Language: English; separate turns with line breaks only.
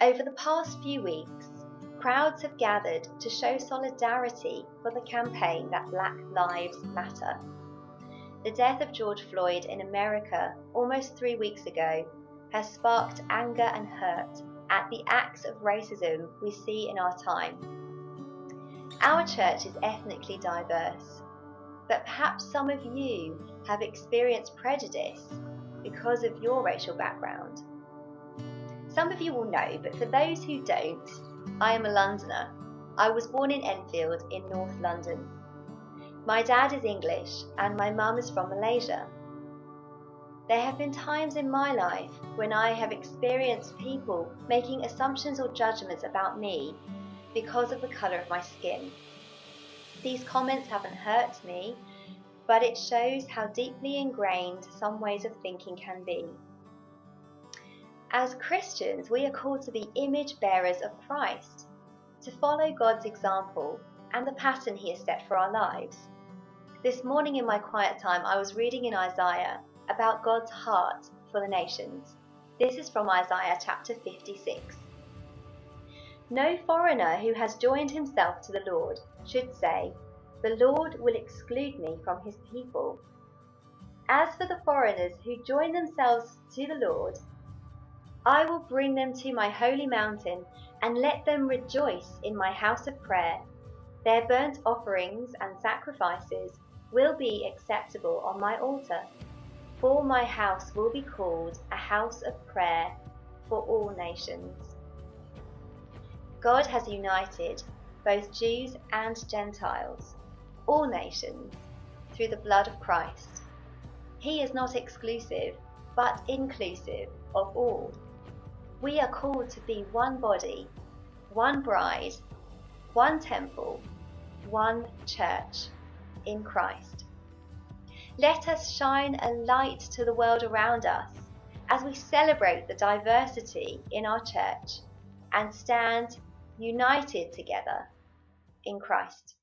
Over the past few weeks, crowds have gathered to show solidarity for the campaign that Black Lives Matter. The death of George Floyd in America almost 3 weeks ago has sparked anger and hurt at the acts of racism we see in our time. Our church is ethnically diverse, but perhaps some of you have experienced prejudice because of your racial background. Some of you will know, but for those who don't, I am a Londoner. I was born in Enfield in North London. My dad is English and my mum is from Malaysia. There have been times in my life when I have experienced people making assumptions or judgments about me because of the colour of my skin. These comments haven't hurt me, but it shows how deeply ingrained some ways of thinking can be. As Christians, we are called to be image bearers of Christ, to follow God's example and the pattern He has set for our lives. This morning in my quiet time, I was reading in Isaiah about God's heart for the nations. This is from Isaiah chapter 56. No foreigner who has joined himself to the Lord should say, "The Lord will exclude me from His people." As for the foreigners who join themselves to the Lord, I will bring them to my holy mountain and let them rejoice in my house of prayer. Their burnt offerings and sacrifices will be acceptable on my altar, for my house will be called a house of prayer for all nations. God has united both Jews and Gentiles, all nations, through the blood of Christ. He is not exclusive, but inclusive of all. We are called to be one body, one bride, one temple, one church in Christ. Let us shine a light to the world around us as we celebrate the diversity in our church and stand united together in Christ.